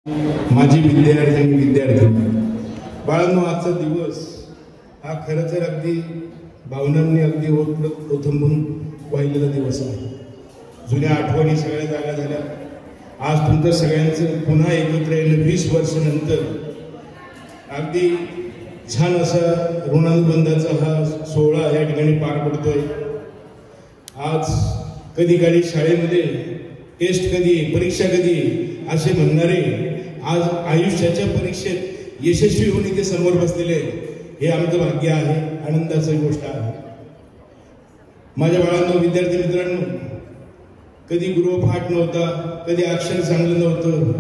माझी विद्यार्थी आणि विद्यार्थी बाळांनो, आजचा दिवस हा खरं तर अगदी भावनांनी अगदी ओथंबून वाहिलेला दिवस आहे. जुन्या आठवणी सगळ्या जागा झाल्या. आज तुमचं सगळ्यांचं पुन्हा एकत्र येणं 20 वर्षानंतर अगदी छान असा ऋणानुबंधाचा हा सोहळा या ठिकाणी पार पडतोय. आज कधी काळी शाळेमध्ये टेस्ट कधी, परीक्षा कधी असे म्हणणारे आज आयुष्याच्या परीक्षेत यशस्वी होऊन इथे समोर बसलेले हे आमचं भाग्य आहे, आनंदाची गोष्ट आहे. माझ्या बाळांनो, विद्यार्थी मित्रांनो, कधी गृहपाठ नव्हता, कधी अक्षर चांगलं नव्हतं,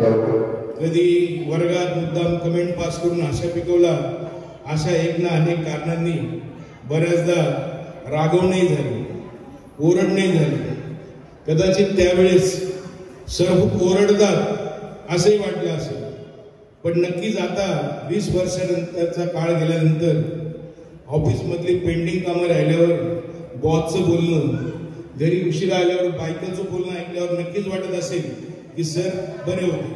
कधी वर्गात मुद्दाम कमेंट पास करून आशा पिकवला, अशा एक ना अनेक कारणांनी बऱ्याचदा रागवणही झाली, ओरडणही झाली. कदाचित त्यावेळेस सर खूप ओरडतात असंही वाटलं असेल, पण नक्कीच आता 20 वर्षानंतरचा काळ गेल्यानंतर ऑफिसमधली पेंडिंग कामं राहिल्यावर बॉसचं बोलणं, घरी उशिरा आल्यावर बायकोचं बोलणं ऐकल्यावर नक्कीच वाटत असेल की सर बरे होते.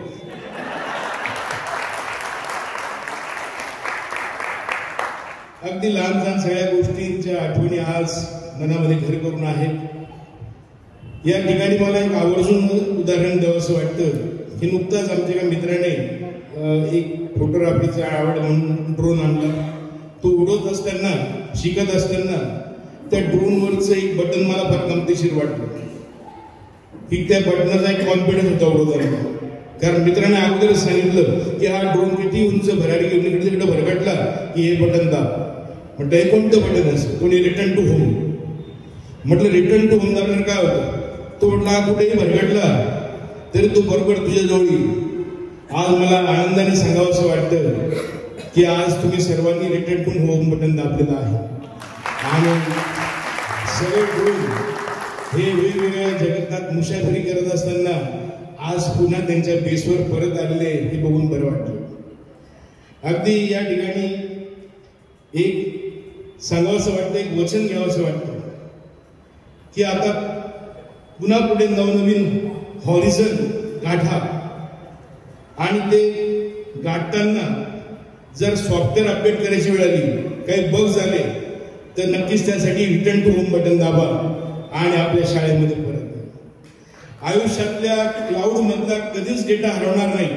अगदी लहान लहान सगळ्या गोष्टींच्या आठवणी आज मनामध्ये घर करून आहेत. या ठिकाणी मला एक आवर्जून उदाहरण द्यावंसं वाटतं की नुकताच आमच्या एका मित्राने एक फोटोग्राफीचा आवड म्हणून ड्रोन आणला. तो उडवत असताना, शिकत असताना त्या ड्रोनवरचं एक बटन मला फार गमतीशीर वाटलं की त्या बटनाचा एक कॉन्फिडन्स होता उडवताना. कारण मित्राने अगोदरच सांगितलं की हा ड्रोन किती उंच भरारी घेऊन इकडे तिकडे भरकटला की हे बटन दाब. म्हटलं हे कोणतं बटन असं? कोणी रिटर्न टू होम. म्हटलं रिटर्न टू होम दाबल्यावर काय होतं? तो म्हटला कुठेही भरकटला तरी तो बरोबर तुझ्या जवळ येईल. आज मला आनंदाने सांगावंसं वाटतं की आज तुम्ही सर्वांनी रिटर्न टू होम बटन दाबलेलं आहे आणि सगळे ड्रोन हे वेगवेगळ्या जगतात मुसाफरी करत असताना आज पुन्हा त्यांच्या बेसवर परत आलेले हे बघून बरं वाटलं. अगदी या ठिकाणी एक सांगावंसं वाटतं, एक वचन घ्यावंसं वाटतं की आता पुन्हा पुढे नवनवीन हॉरिझन गाठा आणि ते गाठताना जर सॉफ्टवेअर अपडेट करायची वेळ आली, काही बग झाले तर नक्कीच त्यासाठी रिटर्न टू होम बटन दाबा आणि आपल्या शाळेमध्ये परत या. आयुष्यातल्या क्लाउड मधला कधीच डेटा हरवणार नाही.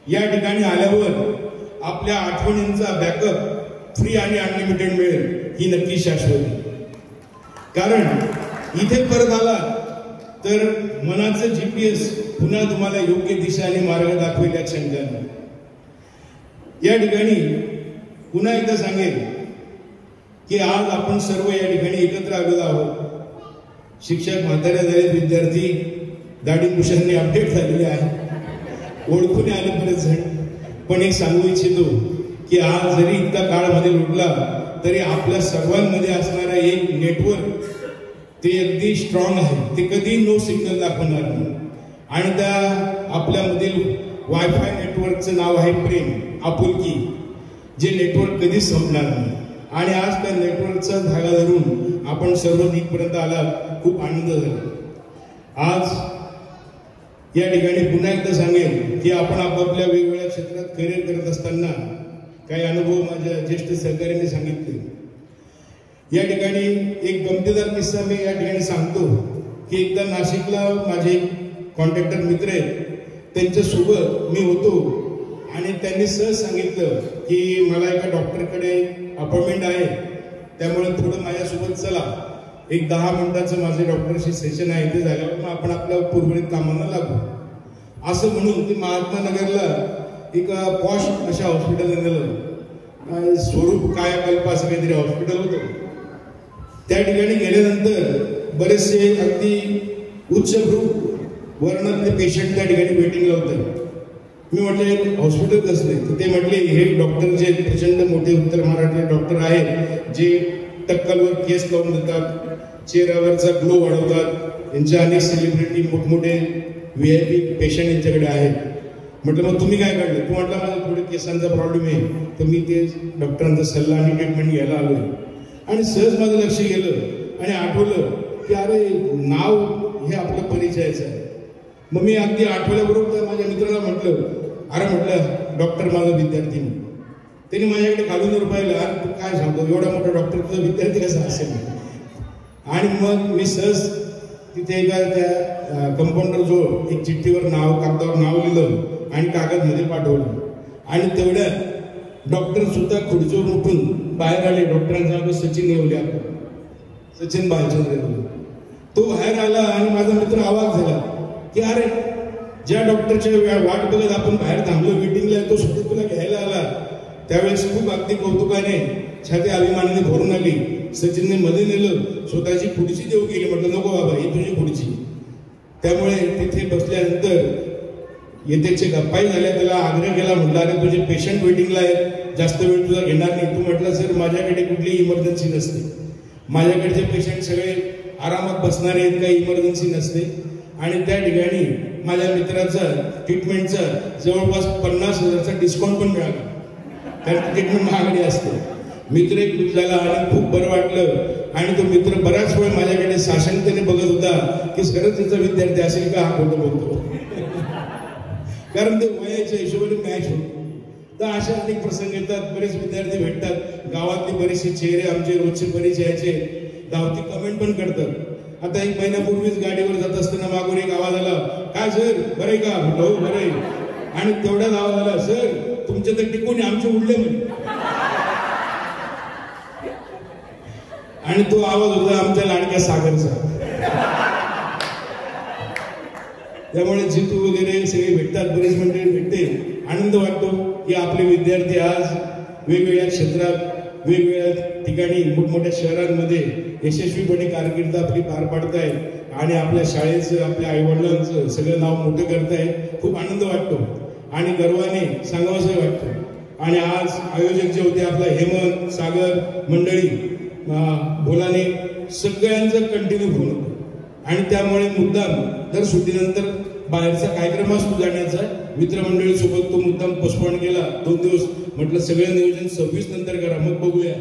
या ठिकाणी आल्यावर आपल्या आठवणींचा बॅकअप फ्री आणि अनलिमिटेड मिळेल ही नक्की शाश्वती. कारण इथे परत आला तर मनाचं GPS पुन्हा तुम्हाला योग्य दिशा आणि मार्ग दाखवेल या शंकाने. या ठिकाणी पुन्हा एकदा सांगेल की आज आपण सर्व या ठिकाणी एकत्र आलेलो आहोत. शिक्षक म्हाताऱ्या झाले, विद्यार्थी दाढी मुशांनी अपडेट झालेले आहे, ओळखून आले बरेच जण. पण एक सांगू इच्छितो की आज जरी इतका काळामध्ये लुटला तरी आपल्या सर्वांमध्ये असणारा एक नेटवर्क ते अगदी स्ट्रॉंग आहे. ते कधी नो सिग्नल दाखवणार नाही आणि त्या आपल्यामधील वायफाय नेटवर्कचं नाव आहे प्रेम, आपुलकी, जे नेटवर्क कधीच संपणार नाही. आणि आज त्या नेटवर्कचा धागा धरून आपण सर्व इथपर्यंत आला, खूप आनंद झाला. आज या ठिकाणी पुन्हा एकदा सांगेन की आपण आपापल्या वेगवेगळ्या क्षेत्रात करिअर करत असताना काही अनुभव माझ्या ज्येष्ठ सहकाऱ्यांनी सांगितले. या ठिकाणी एक गमतीदार किस्सा मी या ठिकाणी सांगतो की एकदा नाशिकला माझे कॉन्ट्रॅक्टर मित्र आहेत, त्यांच्यासोबत मी होतो आणि त्यांनी सहज सांगितलं की मला एका डॉक्टरकडे अपॉइंटमेंट आहे, त्यामुळे थोडं माझ्यासोबत चला, एक 10 मिनिटाचं माझे डॉक्टरशी सेशन आहे, ते झाल्यावर मग आपण आपल्या उर्वरित कामांना लागू. असं म्हणून ते महात्मा नगरला एका पॉश अशा हॉस्पिटलला नेलं. स्वरूप कायाकल्प असं काहीतरी हॉस्पिटल होतं. त्या ठिकाणी गेल्यानंतर बरेचसे अगदी उच्चभ्रू वर्णातले पेशंट त्या ठिकाणी वेटिंगला होते. मी म्हटलं हॉस्पिटल कसले? तर ते म्हटले हे डॉक्टर जे प्रचंड मोठे उत्तर महाराष्ट्र डॉक्टर आहेत, जे टक्कलवर केस लावून देतात, चेहऱ्यावरचा ग्लो वाढवतात, यांच्या अनेक सेलिब्रिटी मोठमोठे VIP पेशंट यांच्याकडे आहेत. म्हटलं मग तुम्ही काय काढलं? तू म्हटलं माझा थोडे केसांचा प्रॉब्लेम आहे, तर मी ते डॉक्टरांचा सल्ला आणि ट्रीटमेंट घ्यायला आलोय. आणि सहज माझं लक्ष गेलं आणि आठवलं की अरे नाव हे आपलं परिचयाचं आहे. मग मी अगदी आठवल्याबरोबर माझ्या मित्राला म्हटलं, अरे म्हटलं डॉक्टर माझा विद्यार्थी नाही. त्यांनी माझ्याकडे खालून पाहिलं, अरे तू काय सांगतो, एवढा मोठा डॉक्टर तुझा विद्यार्थी कसा असेल. आणि मग मी सहज तिथे एका त्या कंपाऊंडर जो एक चिठ्ठीवर नाव कागदावर नाव लिहिलं आणि कागदमध्ये पाठवलं. आणि तेवढ्या डॉक्टर सुद्धा खुर्चीवर उठून बाहेर आले. डॉक्टरांचं नाव सचिन येवले, सचिन बालचंद्र येवले. तो बाहेर आला आणि माझा मित्र आवाज झाला की अरे ज्या डॉक्टरच्या वाट बघत आपण बाहेर थांबलो मीटिंगला, तो सुद्धा तुला घ्यायला आला. त्यावेळेस खूप अगदी कौतुकाने छाती अभिमानाने भरून आली. सचिनने मध्ये नेलं, स्वतःची खुर्ची देऊ केली. म्हटलं नको बाबा, ही तुझी खुर्ची. त्यामुळे तिथे बसल्यानंतर येतेचे गप्पाही झाल्या. त्याला आग्रह केला, म्हटलं अरे तुझे पेशंट वेटिंगला आहेत, जास्त वेळ तुझा घेणार नाही. तू म्हटलं सर माझ्याकडे कुठलीही इमर्जन्सी नसते, माझ्याकडचे पेशंट सगळे आरामात बसणारे आहेत, काही इमर्जन्सी नसते. आणि त्या ठिकाणी माझ्या मित्राचा ट्रीटमेंटचा जवळपास 50,000चा डिस्काउंट पण मिळाला, कारण ट्रीटमेंट महागडी असते. मित्र एक खुश झाला आणि खूप बरं वाटलं. आणि तो मित्र बराच वेळ माझ्याकडे साशंकतेने बघत होता की खरंच त्याचा विद्यार्थी असेल का, हा खोटं बोलतो. कारण ते वयाच्या हिशोबाने मॅच होतो. तर अशा अनेक प्रसंग येतात, बरेच विद्यार्थी भेटतात. गावातले बरेचसे चेहरे आमचे रोजचे परिचयाचे गावती कमेंट पण करतात. आता 1 महिन्यापूर्वीच गाडीवर जात असताना मागून एक आवाज आला, काय सर बरं आहे का, म्हटलं हो बरं आहे. आणि तेवढ्याच आवाज आला, सर तुमच्या तर टिकून आमचे उडले म्हणे. आणि तो आवाज होता आमच्या लाडक्या सागरचा. त्यामुळे जितू वगैरे सगळे भेटतात, बरेच मंडळी भेटते. आनंद वाटतो की आपले विद्यार्थी आज वेगवेगळ्या क्षेत्रात वेगवेगळ्या ठिकाणी मोठमोठ्या शहरांमध्ये यशस्वीपणे कारकीर्द आपली पार पाडतायत आणि आपल्या शाळेचं आपल्या आईवडिलांचं सगळं नाव मोठं करतायत. खूप आनंद वाटतो आणि गर्वाने सांगावंसं वाटतं. आणि आज आयोजक जे होते आपला हेमंत सागर मंडळी बोलाने सगळ्यांचं कंटिन्यू फोन होतं. आणि त्यामुळे मुद्दाम दर सुट्टीनंतर बाहेरचा कार्यक्रम असतो जाण्याचा, मित्रमंडळीसोबत तो मुद्दाम पोस्टपोन केला 2 दिवस. म्हटलं सगळं नियोजन 26 नंतर करा, मग बघूया.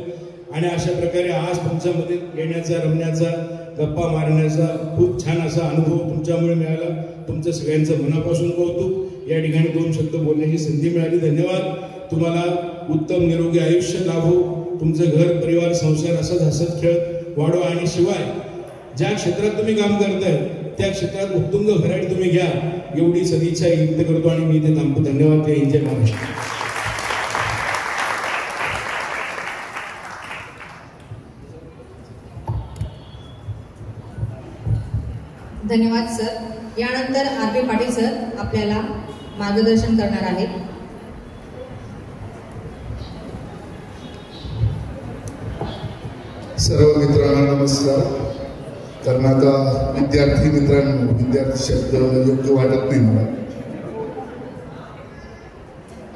आणि अशा प्रकारे आज तुमच्यामध्ये येण्याचा, रमण्याचा, गप्पा मारण्याचा खूप छान असा अनुभव तुमच्यामुळे मिळाला. तुमचं सगळ्यांचं मनापासून कौतुक. या ठिकाणी 2 शब्द बोलण्याची संधी मिळाली, धन्यवाद. तुम्हाला उत्तम निरोगी आयुष्य लाभो, तुमचं घर परिवार संसार असंच हसत खेळत वाढो. आणि शिवाय ज्या क्षेत्रात तुम्ही काम करताय त्या क्षेत्रात उत्तुंग व्हरायटी तुम्ही घ्या, एवढी सदिच्छा व्यक्त करतो आणि मी इथे थांबतो. धन्यवाद. जय महाराष्ट्र. धन्यवाद सर. यानंतर आर.बी. पाटील सर आपल्याला मार्गदर्शन करणार आहेत. सर्व मित्रांना नमस्कार. कारण आता विद्यार्थी मित्रांनो, विद्यार्थी शब्द योग्य वाटत नाही मला.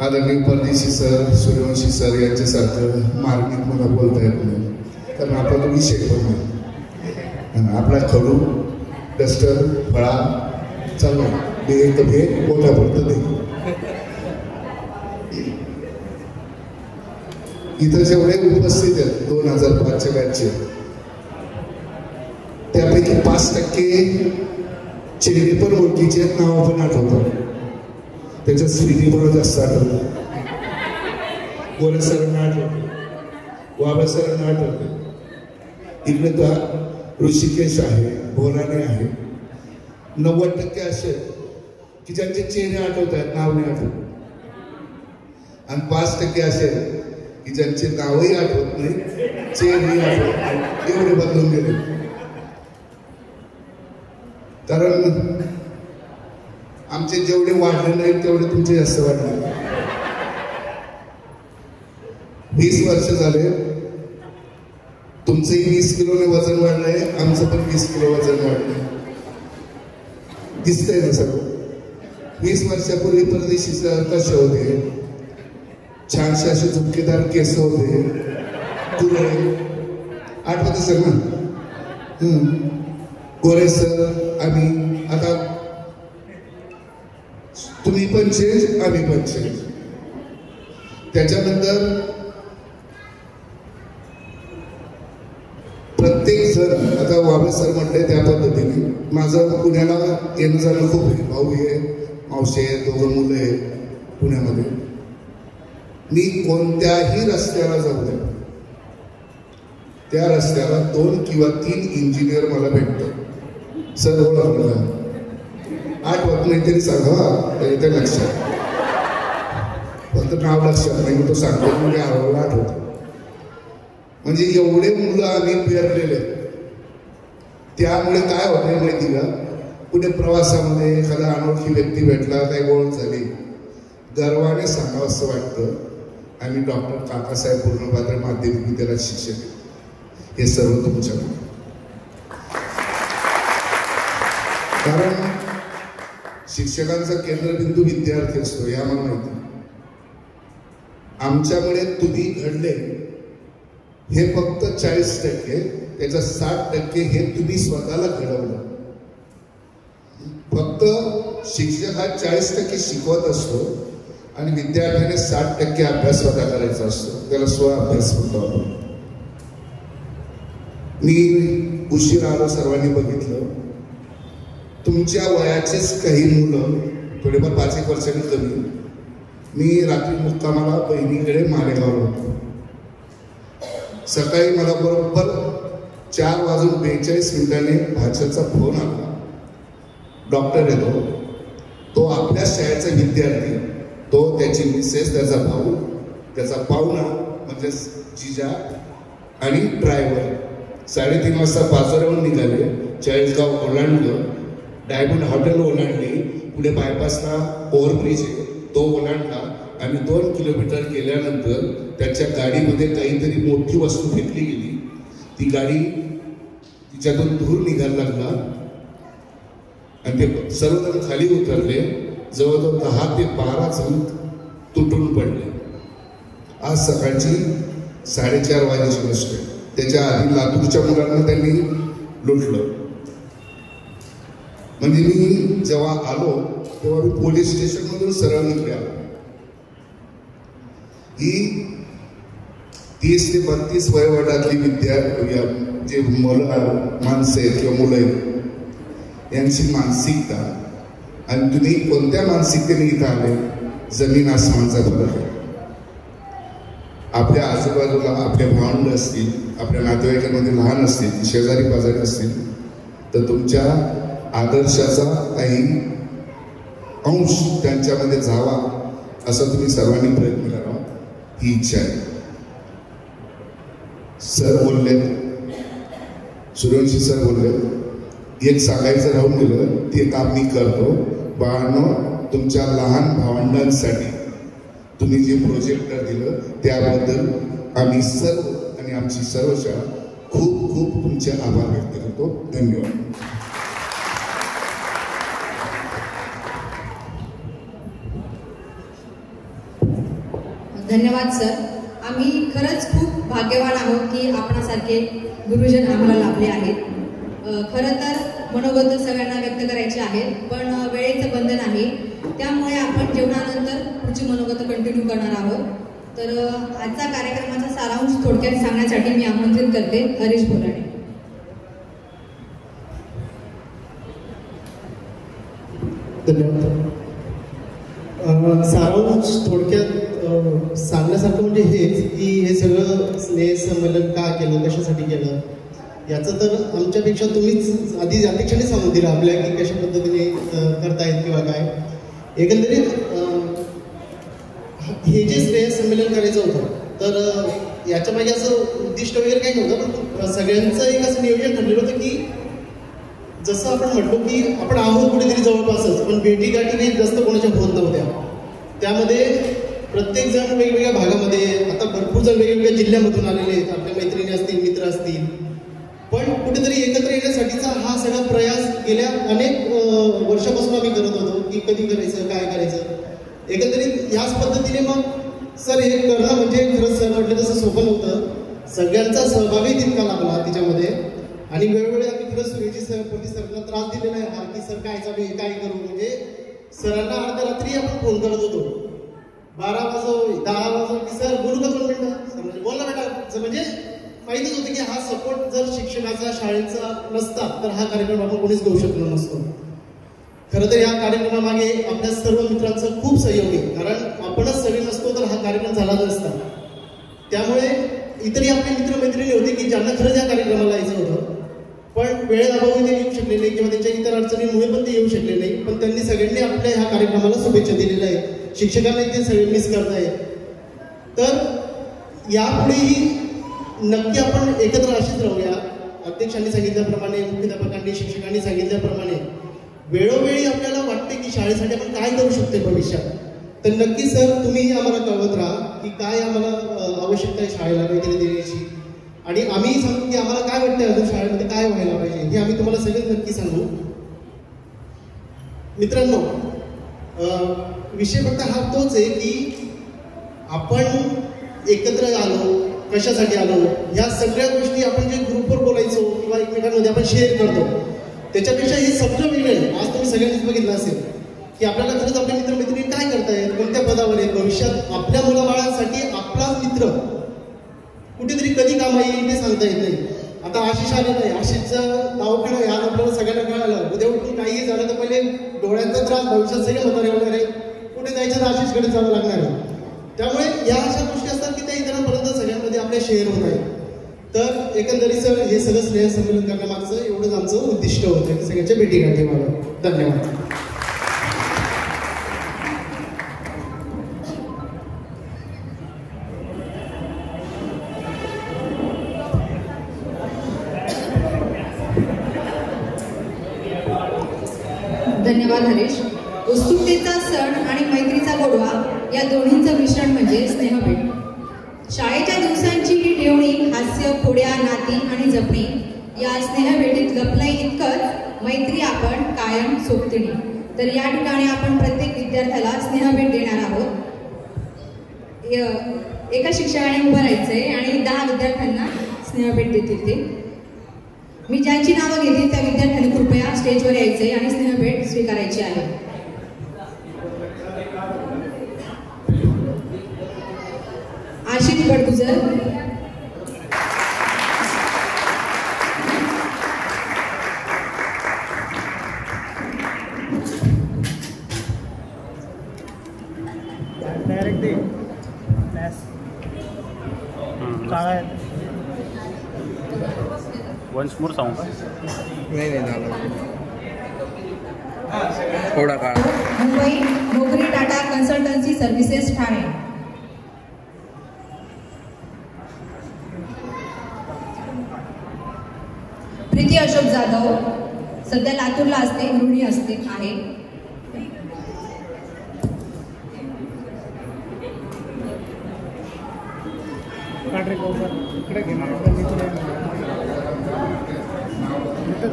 आदरणीय परदेशी सर, सूर्यवंशी सर यांच्यासारखं मार्मिक मला बोलता येत नाही, कारण आपला तो विषय पण नाही. आपला खडू डस्टर फळा चालू भेट भेट मोठा पडतं नाही. इथं जेवढे उपस्थित आहेत 2005च्या बॅचचे, त्यापैकी 5% चेहरे पण ओळखीचे आहेत, नाव पण आठवतात. त्याच्यात स्मृती पण जास्त आठवते. गोरे सरांना आठवते, वाबा सरांना आठवते. इकडे तर ऋषिकेश आहे, भोराने आहे. 90% असे की ज्यांचे चेहरे आठवत आहेत, नाव नाही आठवत. आणि 5% असे की ज्यांचे नावही आठवत नाही, चेहरेही आठवत नाही. एवढे बदलून गेले. कारण आमचे जेवढे वाढले नाहीत तेवढे तुमचे जास्त वाढले. 20 वर्ष झाले, तुमचंही 20 किलोने वजन वाढलंय, आमचं पण 20 किलो वजन वाढलंय. दिसतंय ना सगळं. 20 वर्षापूर्वी परदेशी कसे होते, छानसे असे झुमकेदार केस होते, तुरे आठवत असेल ना. गोरे सर, आम्ही आता तुम्ही पण चेंज, आम्ही पण चेंज. त्याच्यानंतर प्रत्येक जण आता बाबा सर म्हटले त्या पद्धतीने माझं पुण्याला येणं जाणं खूप आहे. भाऊ आहे, मावशी आहे, 2 मुलं आहे पुण्यामध्ये. मी कोणत्याही रस्त्याला जाऊ द्या, त्या रस्त्याला 2 किंवा 3 इंजिनियर मला भेटतात. सर ओळखलं, आठवत नाही तरी सांगा, येते लक्षात, फक्त नाव लक्षात नाही, मी तो सांगतो म्हणजे आठवतो. म्हणजे एवढे मुलं आम्ही पेरलेले. त्यामुळे काय होतंय माहिती का, कुठे प्रवासामध्ये एखादा अनोळखी व्यक्ती भेटला, काही ओळख झाली, गर्वाने सांगावं असं वाटतं आम्ही डॉक्टर काकासाहेब पूर्णपात्र माध्यमिक विद्यालयात शिक्षक आहे. हे सर्व तुमच्याकडे, कारण शिक्षकांचा केंद्रबिंदू विद्यार्थी असतो हे आम्हाला माहिती. आमच्यामुळे तुम्ही घडले हे फक्त 40%, त्याचा 60% हे तुम्ही स्वतःला घडवलं. फक्त शिक्षक हा 40% शिकवत असतो आणि विद्यार्थ्याने 60% अभ्यास स्वतः करायचा असतो, त्याला स्वअभ्यास म्हणतो आपण. मी उशीर आलो, सर्वांनी बघितलं. तुमच्या वयाचेच काही मुलं, थोडेफार 5-1 वर्षांनी कमी, मी रात्री मुक्कामाला बहिणीकडे मालेगावला होतो. सकाळी मला बरोबर 4:42 भाच्याचा फोन आला. डॉक्टर येतो, तो आपल्या शाळेचा विद्यार्थी, तो, त्याची मिसेस, त्याचा भाऊ, त्याचा पाहुणा म्हणजे जिजा आणि ड्रायव्हर 3:30 वाजता पाचोऱ्याहून निघाले. चाळीसगाव ओलांडलं, डायमंड हॉटेल ओलांडली, पुढे बायपासला ओव्हरब्रिज आहे तो ओलांडला आणि 2 किलोमीटर गेल्यानंतर त्याच्या गाडीमध्ये काहीतरी मोठी वस्तू फेकली गेली. ती गाडी तिच्यातून धूर निघायला लागला आणि ते सर्वजण खाली उतरले. जवळजवळ 10 ते 12 जण तुटून पडले. आज सकाळची 4:30 वाजेची गोष्ट आहे. त्याच्या आधी लातूरच्या मुलांना त्यांनी लुटलं. म्हणजे मी जेव्हा आलो तेव्हा मी पोलीस स्टेशनमधून सरळ इकडे आलो. ही 30 ते 32 वयोगटातली जे माणसं आहेत किंवा मुलं आहेत, यांची मानसिकता आणि तुम्ही कोणत्या मानसिकतेने इथं आले, जमीन आसमानचा फरक आहे. आपल्या आजूबाजूला आपले भावंड असतील, आपल्या नातेवाईकांमध्ये लहान असतील, शेजारी पाजारी असतील, तर तुमच्या आदर्शाचा काही अंश त्यांच्यामध्ये जावा असं तुम्ही सर्वांनी प्रयत्न करावा, ही इच्छा आहे. सर बोलले, सूर्यवंशी सर बोलले, एक सांगायचं राहून गेलं, ते काम मी करतो. बाळांनो, तुमच्या लहान भावंडांसाठी तुम्ही जे प्रोजेक्टर दिलं त्याबद्दल आम्ही सर्व आणि आमची सर्व शाळा खूप खूप तुमचे आभार व्यक्त करतो. धन्यवाद. धन्यवाद सर. आम्ही खरंच खूप भाग्यवान आहोत की आपणासारखे गुरुजन आम्हाला लाभले आहेत. खरं तर मनोगत सगळ्यांना व्यक्त करायचे आहेत, पण वेळेचं बंधन आहे, त्यामुळे आपण जेवणानंतर पुढची मनोगत कंटिन्यू करणार आहोत. तर आजचा कार्यक्रमाचा सारांश थोडक्यात सांगण्यासाठी मी आमंत्रित करते हरीश बोराडे. धन्यवाद. सारांश थोडक्यात सांगण्यासारखं म्हणजे हेच की हे सगळं स्नेहसंमेलन का केलं, कशासाठी केलं, याचं तर आमच्यापेक्षा तुम्हीच आधी अध्यक्षाने सांगून दिलं आपल्या की कशा पद्धतीने करतायत किंवा काय. एकंदरीत हे जे स्नेहसंमेलन करायचं होतं, तर याच्या मागे असं उद्दिष्ट वगैरे काही नव्हतं, पण सगळ्यांचं एक असं नियोजन ठरलेलं होतं की जसं आपण म्हटलो की आपण आहोत कुठेतरी जवळपासच, पण भेटीगाठी काही जास्त कोणाच्या होत नव्हत्या. त्यामध्ये प्रत्येक जण वेगवेगळ्या भागामध्ये, आता भरपूर जण वेगवेगळ्या जिल्ह्यामधून आलेले आहेत, आपल्या मैत्रिणी असतील, मित्र असतील, पण कुठेतरी एकत्र येण्यासाठीचा हा सगळा प्रयास गेल्या अनेक वर्षापासून आम्ही करत होतो की कधी करायचं, काय करायचं. एकंदरीत याच पद्धतीने मग सर हे करणं म्हणजे खरंच सर म्हटलं तसं सोपं नव्हतं. सगळ्यांचा सहभागही तितका लागला त्याच्यामध्ये आणि वेळोवेळी आम्ही खरंच सुरेजी सर, पोलीस सरला त्रास दिलेला आहे की सर काय चालू आहे, काय करू. म्हणजे सरांना अर्ध्या रात्री आपण फोन करत होतो, 12 वाजो 10 वाजो की सर बोलू का 2 मिनिटं, सर म्हणजे बोलला बेटा, म्हणजे माहितीच होतं की हा सपोर्ट जर शिक्षणाचा शाळेचा नसता तर हा कार्यक्रम आपण कोणीच घेऊ शकलो नसतो. खरं तर या कार्यक्रमामागे आपल्या सर्व मित्रांचं खूप सहयोग आहे, कारण आपणच सगळे नसतो तर हा कार्यक्रम झाला नसता. त्यामुळे इतरही आपले मित्रमैत्रिणी होते की ज्यांना खरंच या कार्यक्रमाला यायचं होतं, पण वेळेअभावी ते येऊ शकले नाही किंवा त्यांच्या इतर अडचणींमुळे पण ते येऊ शकले नाही. पण त्यांनी सगळ्यांनी आपल्या ह्या कार्यक्रमाला शुभेच्छा दिलेल्या आहे. शिक्षकांना ते सगळे मिस करताय. तर यापुढेही नक्की आपण एकत्र अशीच राहूया. अध्यक्षांनी सांगितल्याप्रमाणे, मुख्याध्यापकांनी, शिक्षकांनी सांगितल्याप्रमाणे वेळोवेळी आपल्याला वाटते की शाळेसाठी आपण काय करू शकतो भविष्यात. तर नक्की सर तुम्हीही आम्हाला कळवत राहा की काय आम्हाला आवश्यकता आहे शाळेला काहीतरी देण्याची, आणि आम्हीही सांगू की आम्हाला काय वाटतंय अजून शाळेमध्ये काय व्हायला पाहिजे हे आम्ही तुम्हाला सगळेच नक्की सांगू. मित्रांनो, विषय फक्त हा तोच आहे की आपण एकत्र आलो, कशासाठी आलो, ह्या सगळ्या गोष्टी आपण जे ग्रुपवर बोलायचो किंवा एकमेकांमध्ये आपण शेअर करतो त्याच्यापेक्षा हे सगळं वेगळं आहे. आज तुम्ही सगळ्यांनीच बघितलं असेल की आपल्याला खरंच आपले मित्रमैत्रिणी काय करतायत, कोणत्या पदावर आहेत, भविष्यात आपल्या मुलाबाळांसाठी आपलाच मित्र कुठेतरी कधी कामा येईल ते सांगता येत नाही. आता आशिष आलेलं आहे, आशिषचं दवाखाना आहे, आज आपल्याला सगळ्यांना कळालं. उद्या उठून काही झालं तर पहिले डोळ्यांचा त्रास, भविष्यात सगळे म्हातारे होणार आहे, कुठे जायचं तर आशिषकडे जावं लागणार आहे. त्यामुळे या अशा गोष्टी असतात की त्या इतरांपर्यंत सगळ्यांमध्ये आपल्या शेअर होत आहेत. तर एकंदरीत सर हे सगळं स्नेह संमेलन करण्यामागचं एवढंच आमचं उद्दिष्ट होतं की सगळ्यांच्या भेटीगाठी व्हावं. धन्यवाद. धन्यवाद हरीश. उत्सुकतेचा सण आणि मैत्रीचा गोडवा या दोन्हींचं मिश्रण म्हणजे स्नेहभेट. शाळेच्या दिवसांची ही ठेवणी, हास्य, खोड्या, नाती आणि जपणी या स्नेहभेटीत लपलंय इतकंच मैत्री आपण कायम सोबतीने. तर या ठिकाणी आपण प्रत्येक विद्यार्थ्याला स्नेहभेट देणार आहोत. एका शिक्षकाने उभं राहायचंय आणि 10 विद्यार्थ्यांना स्नेहभेट देतील ते. मी ज्यांची नावं घेतील त्या विद्यार्थ्यांनी कृपया स्टेजवर यायचंय आणि स्नेहभेट स्वीकारायची आहे. आशिष बडगुजर, वन्स मोर सांगू नाही झालं थोडा काळ. मुंबई नोकरी टाटा कन्सल्टन्सी सर्व्हिसेस ठाणे. प्रीती अशोक जाधव, सध्या लातूरला असते, गृहिणी असते आहे.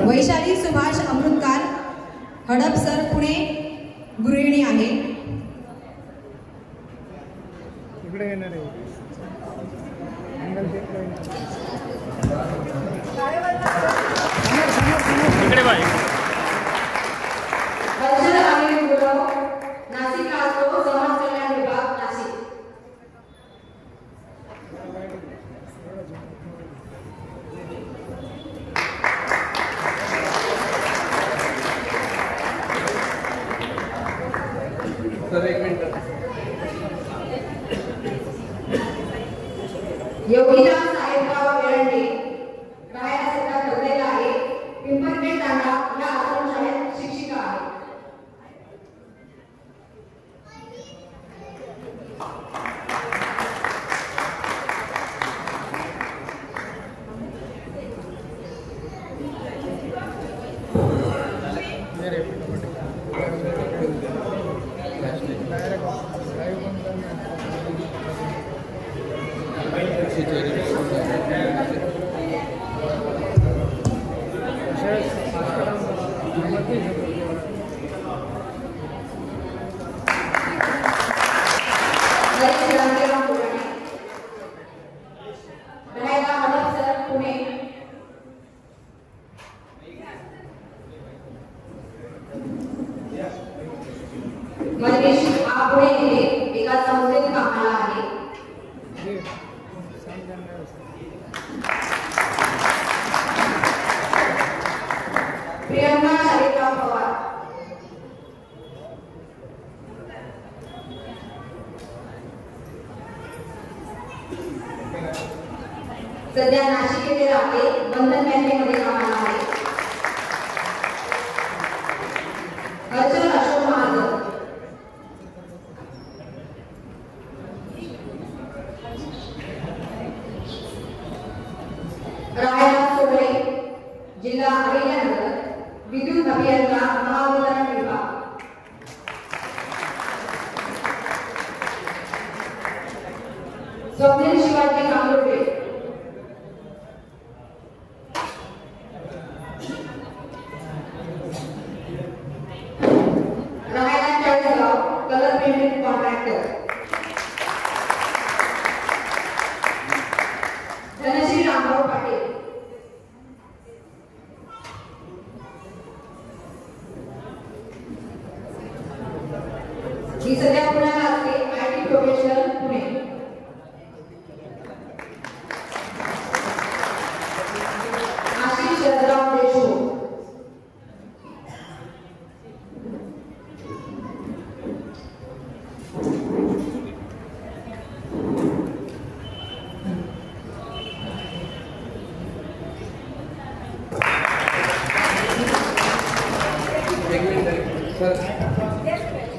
वैशाली सुभाष अमृतकार, हडपसर, पुणे, गृहिणी आहे. इकडे बाय. नाशिक राष्ट्र समाज कल्याण विभाग नाशिक. सर एक मिनिट. योगिता साहेबराव वेळंडे, राहायला सध्या ठरलेला आहे, पिंपरपेठ तांडा या आश्रमशाळेत शिक्षिका आहे. मनीष आपळे एका संस्थेत कामाला आहे. सध्या नाशिक येथे राहते, बंधन बँकेमध्ये कामाला आहे. हर्षल अशोक महाजन. राहायला सोबळे, जिल्हा अहिल्यानगर, विद्युत अभियंता, महावितरण विभाग. स्वप्नील शिवाजी कांबोडे. राहायला Chalisgaon, colour painting contractor. Dhanashree Rambhau Patil. ही सध्या पुण्याला असते, IT प्रोफेशनल पुणे. आशिष शरदराव देशमुख.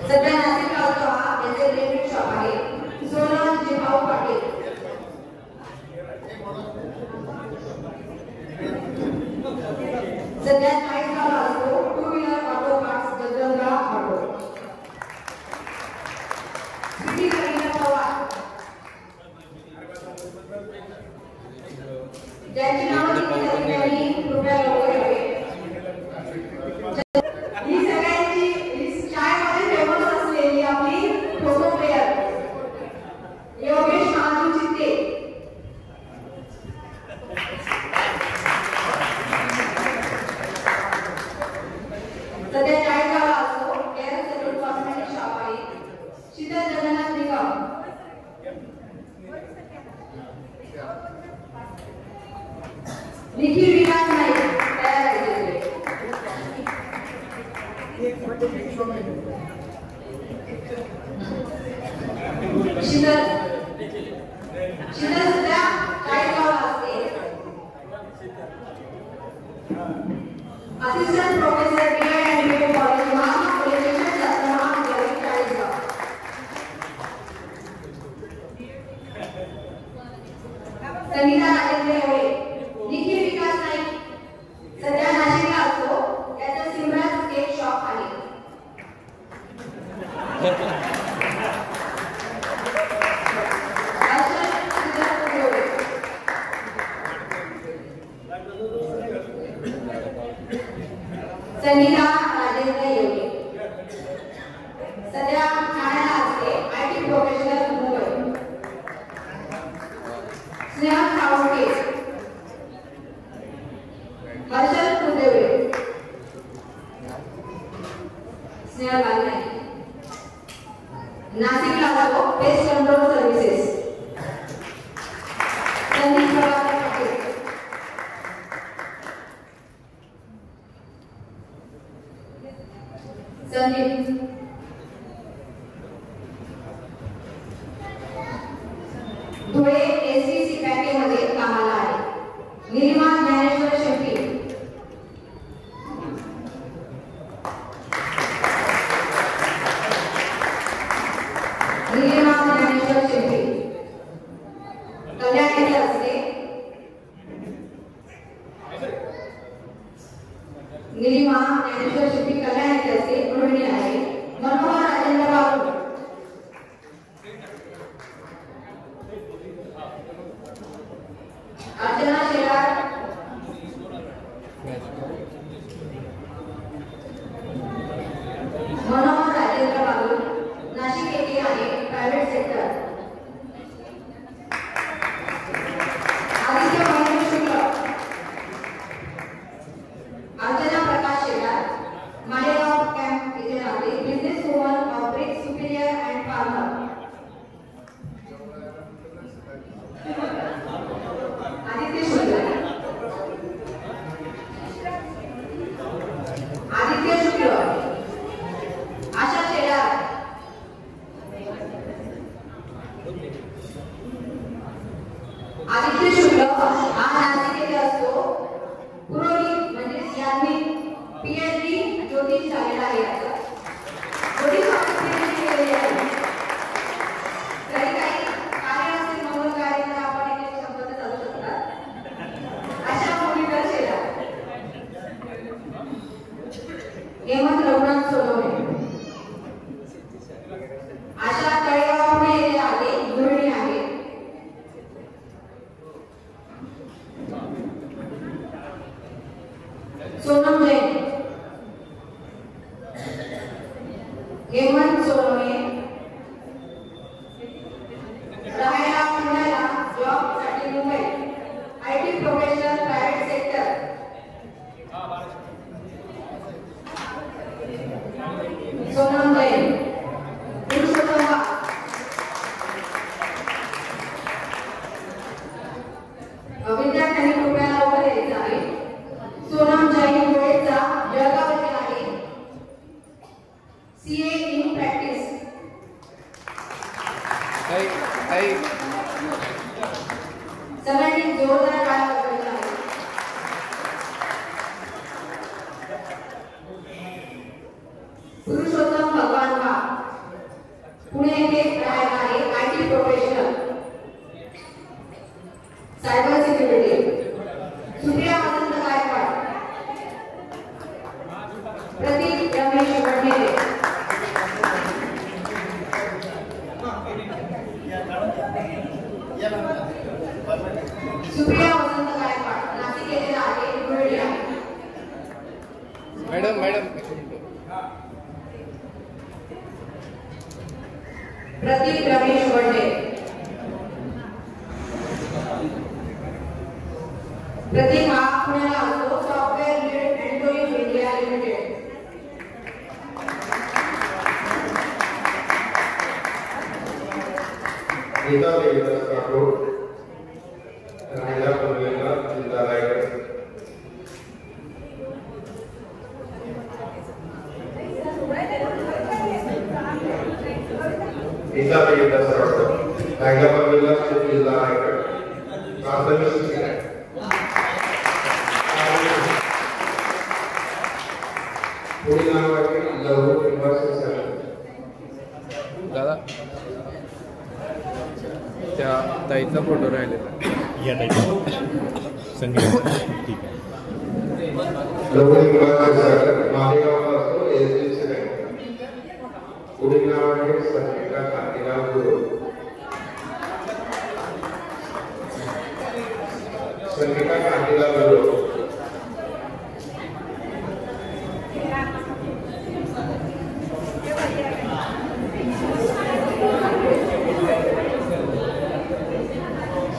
सध्या नाशिक गावचा याचे रेल्वे शॉप आहे. सोनाल जिभाऊ पाटील. सध्या चाळीसगावला असतो, two wheeler auto parts, Jagdamba auto. Shri Ravindra Pawar, ज्यांची नावं दिली जातात त्यांनी कृपया लवकर यावे. ही सगळ्यांची शाळेमध्ये फेमस असलेली आपली फोटो प्लेअर योगेश महाजन चित्ते. सध्या चाळीसगावला असतो, केअर सेल्यूट कॉस्मेटिक शॉप आहे. शीतल जगन्नाथ निकम. निखिल विकास नाईक, तयार आहे. शीतल सध्या चाळीसगावला असते. Assistant professor BID and MBA college, Mahatma Phule शिक्षणशास्त्र महाविद्यालय, चाळीसगाव. संगीता राजेंद्र येवले. निखिल विकास नाईक सध्या नाशिकला असतो, त्याचं सिमराज केक शॉप आहे. संगीता राजेंद्र येवले सध्या ठाण्याला असते, IT प्रोफेशनल मुंबई. स्नेहल साळुंके. हर्षल कुलदेवरे. स्नेहल बागले. नाशिकला असतो, pest control services. Sandeep Prabhakar Patil. Sandeep. Dhule SVC बँकेमध्ये कामाला आहे. निलिमा ज्ञानेश्वर शेट्टी. निलिमा ज्ञानेश्वर शेट्टी कल्याण येथे असते. निलिमा ज्ञानेश्वर शेट्टी कल्याण येथे असते, गृहिणी आहे. मनोहर राजेंद्र बाबू. अर्चना शेलार. मनोहर राजेंद्र बाबू नाशिक येथे आहे, प्रायव्हेट सेक्टर. आदित्य महेंद्र शुक्ल. अर्चना प्रकाश शेलार मालेगाव कॅम्प येथे राहते. Business woman, operate Superior and farmer. Aditya शुक्ल. आदित्य शुक्ल. आशा शेलार. आदित्य शुक्ल हा नाशिक येथे असतो. पुरोहित म्हणजे यांनी PhD ज्योतिष झालेला आहे. ज्योतिष केलेले आहे. काही कार्य असेल मंगल कार्य तर आपण एक शब्द चालू शकतात. अशा मुलीला शेला हेमंत रघुनाथ सोनवणे. आशा तळेगाव पुणे येथे आहे, गृहिणी आहे. सोनम जैन. हेमंत सोनवणे राहायला पुण्याला, जॉब साठी Mumbai, IT professional, private sector. Sonam Jain. Purushottam विद्यार्थ्यांनी कृपया लवकर यायचं आहे. सोनम जैन गोळेचा जळगाव येथे आहे. CA in practice. सगळ्यांनी जोरदार टाळ्या वाजवायच्या आहेत. पुरुषोत्तम भगवान बा पुणे येथे राहायला आहे. IT professional, cyber security. Supriya Vasant Gaikwad. Prateek Ramesh Wadnere. Supriya Vasant Gaikwad Nashik येथे आहे, गृहिणी आहे. मॅडम प्रतीक रमेश वडनेरे. प्रतीक हा पुण्याला असतो. सॉफ्टवेअर लीड एंटोइव इंडिया लिमिटेड. गीता देवीदास राठोड राहायला पनवेलला, जिल्हा रायगड. गीता देवीदास राठोड राहायला पनवेलला, जिल्हा रायगड. प्राथमिक शिक्षण पुढील नावाचे लघु निवासी झाले. दादा त्या ताईचा फोटो राहिलेला या टाईप संगीत ठीक आहे. लघु निवासी झाले. मालेगावला असतो. SDC. पुढील नाव आहे संगीता कांतीलाल गुरु. संगीता कांतीलाल गुरु.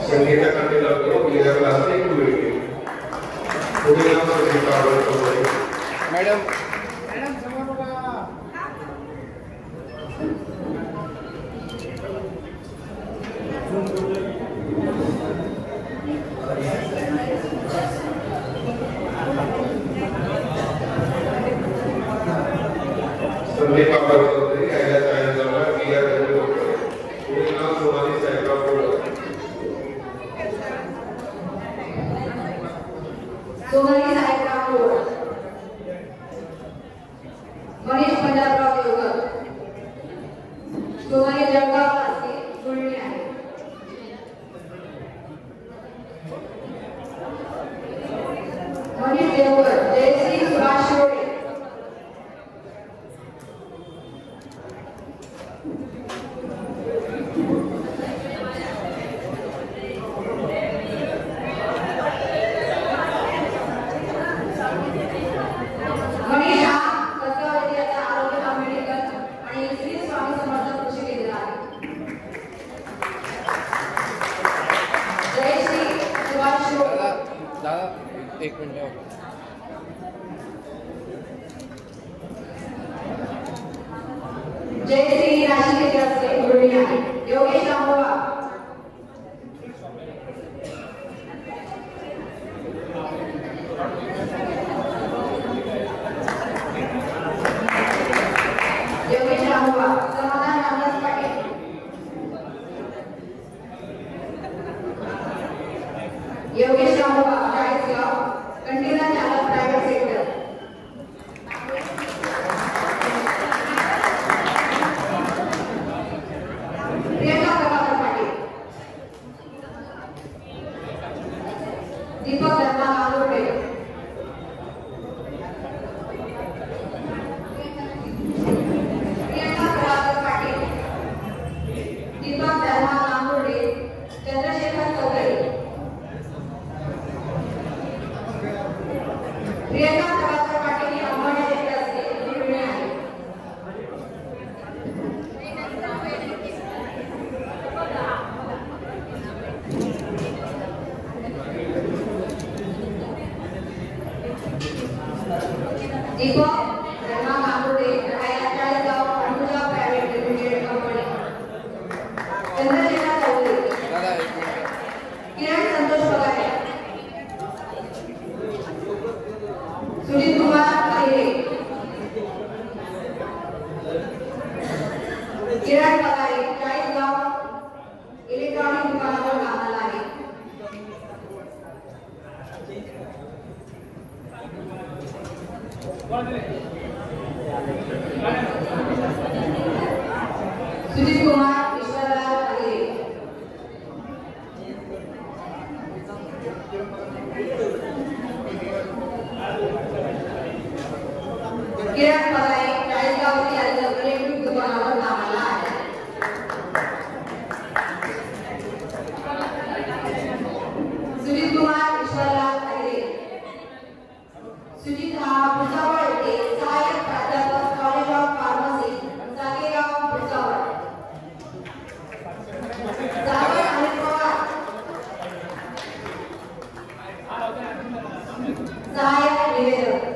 संगीता कांतीलाल गुरु बिहारला असते. पुढील नाव संगीता आवडतो. मॅडम संदीप आवडतो. यायला चाळीसगावला बिहार. पुढील नाव सोनाली साहेबराव कोळकर. सोनाली साहेबराव कोळकर. मनीष पंजाबराव देवकर. सोनाली जळगावला असते, गृहिणी आहे. मनीष देवकर. जयश्री सुभाष शिरोडे. मनीष हा कसगाव येथे याचा आरोग्य मेडिकल आणि श्री स्वामी समर्थ कृषी केंद्र आहे. जयश्री सुभाष शिरोडे. दादा एक मिनिट. जयश्री नाशिक येथे असते, गृहिणी आहे. योगेश आंबोबा. योगेश आंबोबा. समाधान रामदास पाटील. योगेश रामोबा चाळीसगाव कंटेनर चालक प्रायव्हेट सेक्टर प्रियंका प्रभाकर पाटील दीपक धर्मा नागोटे प्रियंका प्रभाकर पाटील दीपक धर्मा नागोटे चंद्रशेखर चौधरी प्रियंका प्रभाकर पाटील ही अंबानी येथे असते निर्णय आहे दीपक धर्मा नागोटे राहायला Chalisgaon Anuja private limited company Chandrashekhar Chaudhari Kiran Santosh Pagare Sunil Kumar Ahire Kiran Pagare Chalisgaon electronic दुकानावर कामाला आहे सुनील कुमार ईश्वरलाल आहिरे किरण पगारे चाळीसगावची इलेक्ट्रिक दुकानावर कामाला आहे सुनील कुमार ईश्वरलाल आहिरे सुनील हा भुसावळ येथे सहाय्यक प्राध्यापक कॉलेज ऑफ फार्मसी जागेगाव भुसावळ सागर अनिल पवार सहाय्यक निवेदक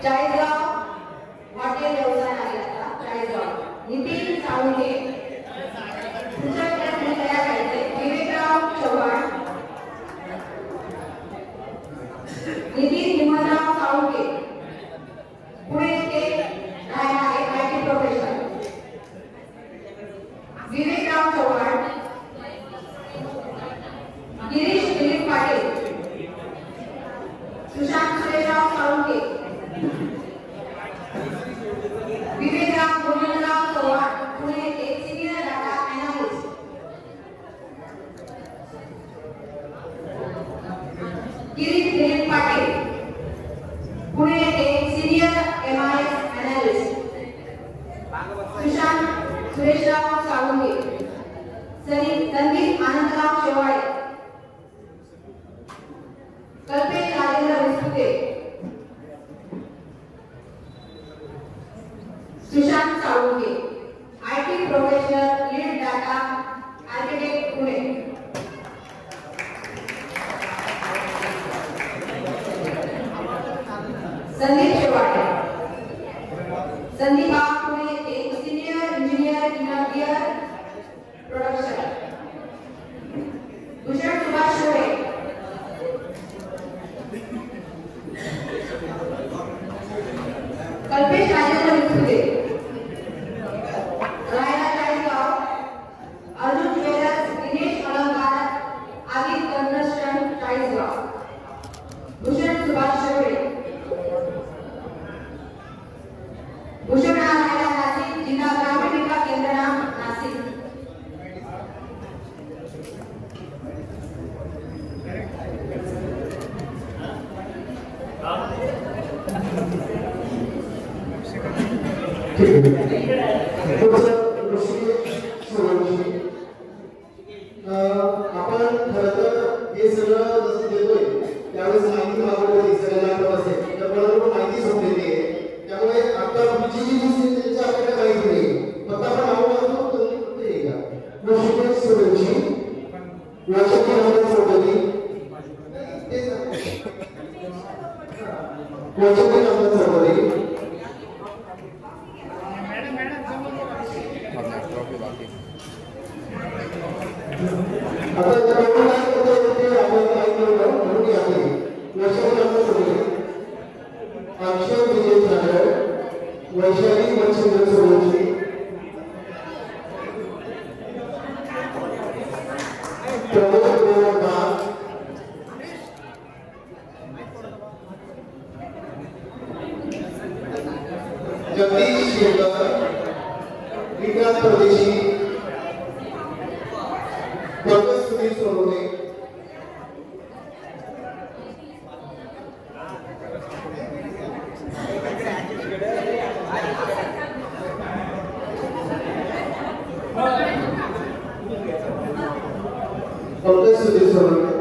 चाळीसगाव हॉटेल व्यवसाय आहे आता चाळीसगाव नितीन सावंगे विवेकराव चव्हाण नितीन हिमंतराव सावंगे पुणे येथे राहायला आहे आयटी प्रोफेशनल विवेकराव चव्हाण गिरीश दिलीप पाटील सुशांत सुरेशराव साळुंके विवेकराव गोविंदराव चव्हाण पुणे येथे senior data analyst Girish Dilip Patil Pune येथे senior MIS analyst Sushant Sureshrao Salunke Sandeep Anandrao Shewale Kalpesh Rajendra Vispute Sushant Salunke IT professional lead data architect Pune Sandeep Shewale Sandeep Pune येथे senior engineer gear production Bhushan Subhash Shole Kalpesh Rajendra Vispute राहायला चाळीसगाव अर्जुन ज्वेलर्स दिनेश अलंकार आदित्य कन्स्ट्रक्शन चाळीसगाव भूषण सुभाष शोळे भूषण राहायला नाशिक जिल्हा ग्रामीण विकास यंत्रणा नाशिक आपण खरं तर हे सगळं जसं देतोय त्यावेळेस माहिती मागवली सगळ्यांना असेल तर मला माहिती समजलेली आहे त्यामुळे आता पुढची जी गोष्ट त्याची आपल्याला माहिती नाही फक्त आपण नाव वाचतो ते का ऋषिकेश सुरेशी वाचकी नाव सोडली वाचकी नाव सोडली आता जर काय करतो ते आपण काय करू म्हणून आहे वाचकी नाव सोडली अक्षय विजय सागर वैशाली मच्छिंद्र सोडली जगदीश शेखर विक्रांत परदेशी पंकज सुनील सोनवणे पंकज सुनील सोनवणे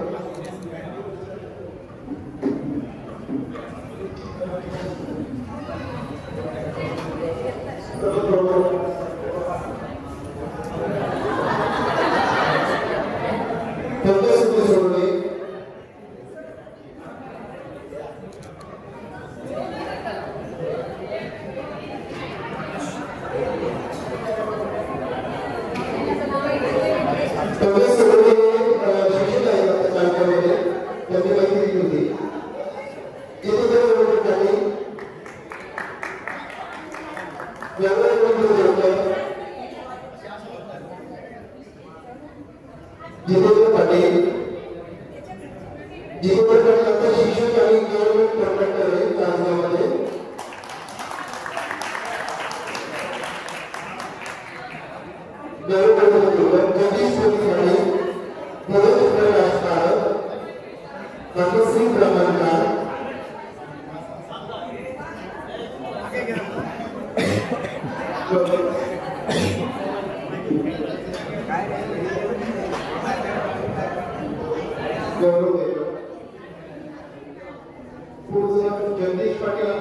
जगदीश पाटील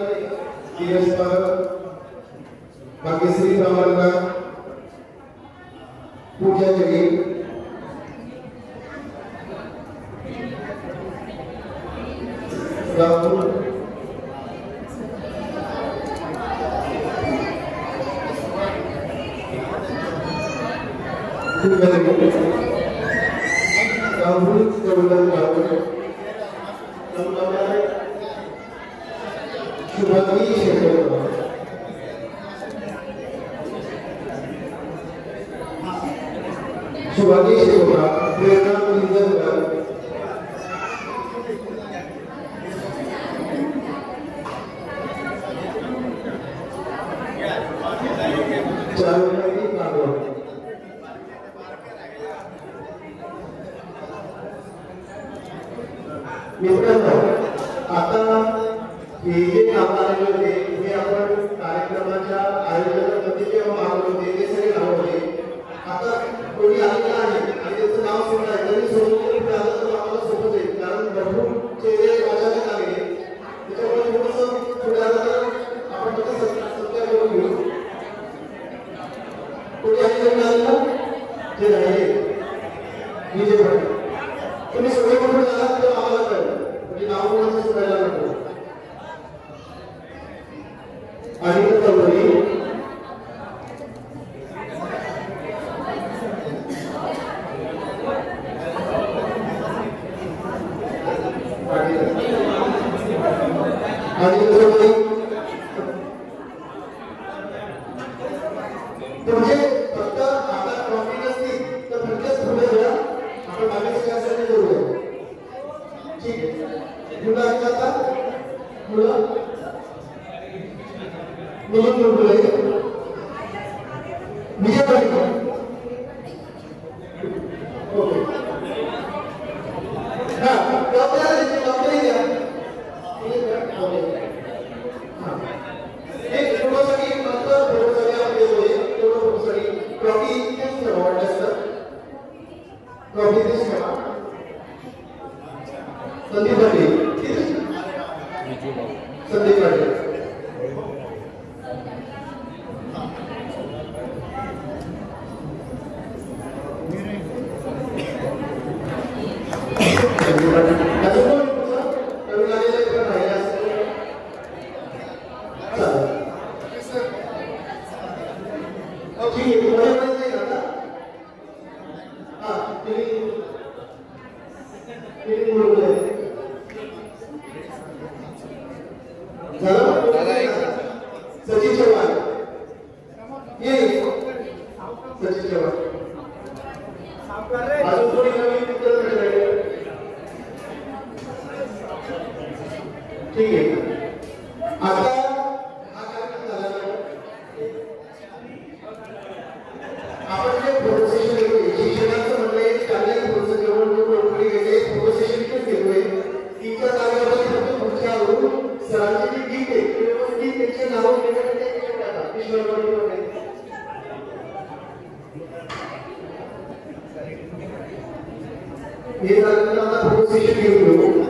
भाग्यश्री ब्राह्मणकर पूजा जगी राहुल राहुल शुभांगी शेखर शुभांगी शेखर प्रेरणा निंजनकर चारुमती कागोड मित्रांनो आता हे जे काम आलेले होते हे आपण कार्यक्रमाच्या आयोजनामध्ये जेव्हा मागवले होते ते सगळे नाव होते आता कोणी आलेलं आहे आणि त्याचं नाव सोडलं आहे तरी सोडून पुढे आलं तर आम्हाला सोपं जाईल कारण भरपूर चेहरे अचानक आले त्याच्यामुळे थोडंसं पुढे आलं तर आपण फक्त सत्कार करून घेऊ कोणी आलेलं जे राहिले विजय पाटील तुम्ही सगळे कुठून आलात तर आम्हाला कळलं म्हणजे नाव कोणाचं सोडायला नको आणि तवरी आणि तवरी म्हणजे फक्त आता ट्रॉफी नसती तर फक्त पुढे घ्या आपण मागे त्यासाठी करूया ठीक आहे मुलं आहेत आता मुलं मिलिंद मुरगुले विजय पाटील ओके हां कपडे द्या एक फोटोसाठी मात्र फोटोसाठी आपले होते फोटोसाठी ट्रॉफी इथेच ठेवा वाटतं ट्रॉफी इथेच ठेवा संदीप पाटील संदीप पाटील सचिन चव्हाण ये सचिन चव्हाण अजून थोडी नवीन ईश्वरवाडी हे झाल्यानंतर आता फोटो सेशन घेऊन घेऊ.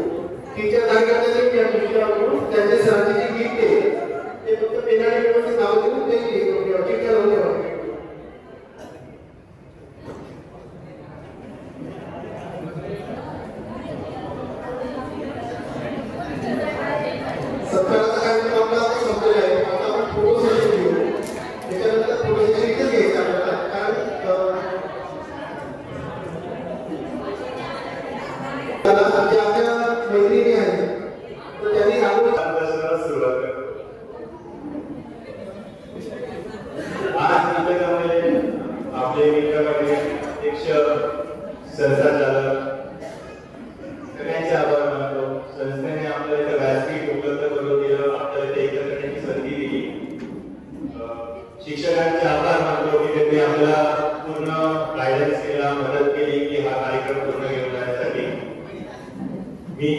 टीचर कार्यकर्त्यांनी या विषयावरून त्यांच्या सरांची जी गिफ्ट आहे ते फक्त पेनाने व्यवस्थित नाव देऊन ते चिठ्ठ्या लावून द्यावं. सत्काराचा कार्यक्रम आपला आता संपलेला आहे. आता आपण फोटो सेशन घेऊ. त्याच्यानंतर फोटो सेशन इथेच घ्यायचं आपल्याला, कारण जे आपल्या मैत्रिणी आहेत तर त्यांनी अभ्यासाला सुरुवात करतो. आज नाटकामध्ये आपले मित्रमंडळी, शिक्षक, संस्थाचालक सगळ्यांचे आभार मानतो. संस्थेने आपल्याला इथं व्यासपीठ उपलब्ध करून दिलं, आपल्याला इथे एकत्र करण्याची संधी दिली. शिक्षकांचे आभार मानतो की त्यांनी आपल्याला पूर्ण गायडन्स केला, मदत केली की हा कार्यक्रम पूर्ण घेऊन जाण्यासाठी. मी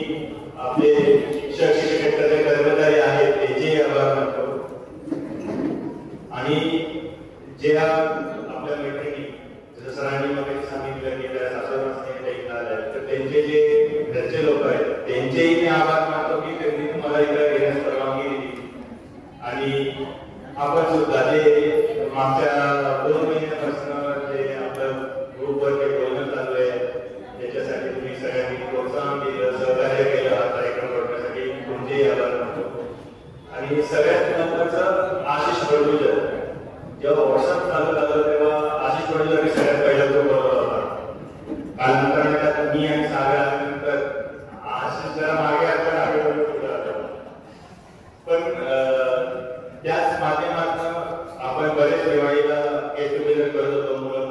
आपले शिक्षक शिक्षकेतर कर्मचारी आहेत त्याचे आभार मानतो. आणि जे आपल्या मैत्रिणी जसं सरांनी मग सांगितलं की त्या सासूबाईंनी ऐकलं तर त्यांचे जे घरचे लोक आहेत त्यांचेही मी आभार मानतो की त्यांनी तुम्हाला इकडे घेण्यास परवानगी दिली. आणि आपण सुद्धा जे मागच्या 2 महिन्यापासून जे आपलं ग्रुपवर जे बोलणं चालू आहे त्याच्यासाठी तुम्ही सगळ्यांनी प्रोत्साहन दिलं, सहकार्य केलं हा कार्यक्रम करण्यासाठी तुमचेही आभार मानतो. आणि सगळ्यात महत्वाचं आशिष बडगुजर. जेव्हा व्हॉट्सअप चालू झालं तेव्हा आशिष बडगुजर सगळ्यात पहिला ग्रुप होता. कालांतराने मी आणि सागर आल्यानंतर आशिष जरा मागे आपण आगे पुढे आलो. पण त्याच माध्यमातून आपण बरेच दिवाळीला गेट टुगेदर करत होतो मुलं.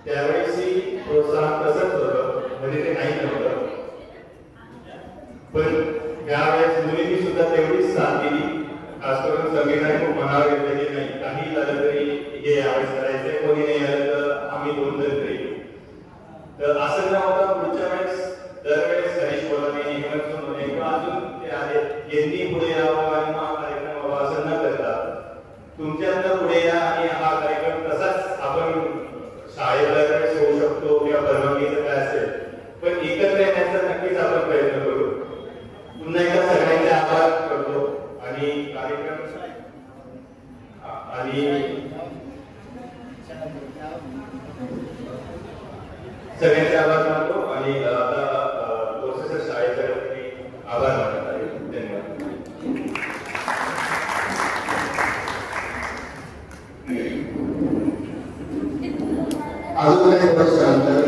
त्यावेळेसही प्रोत्साहन तसंच होतं, म्हणजे ते नाही नव्हतं. पण त्यावेळेस मुलींनी सुद्धा तेवढीच साथ दिली. खास करून संगीताने खूप मनावर घेतलं की नाही काही झालं तरी हे यावेळेस करायचंय, कोणी नाही आलं तर आम्ही 2 जण तरी. तर असं न होता पुढच्या वेळेस दरवेळेस हरीश बोलाने हिमत होणे किंवा अजून ते आले यांनी पुढे यावं आणि हा कार्यक्रम व्हावा असं न करता तुमच्यानंतर पुढे या आणि हा कार्यक्रम तसाच आपण शाळेत दरवेळेस होऊ शकतो किंवा परवानगीचं काय असेल पण एकत्र येण्याचा नक्कीच आपण प्रयत्न करू. पुन्हा एकदा सगळ्यांचे आभार करतो आणि कार्यक्रम आणि सगळ्यांचे आभार मानतो. आणि आता प्रोफेसर शाळेच्या वतीने आभार मानत आहे. धन्यवाद. अजून काही वर्षानंतर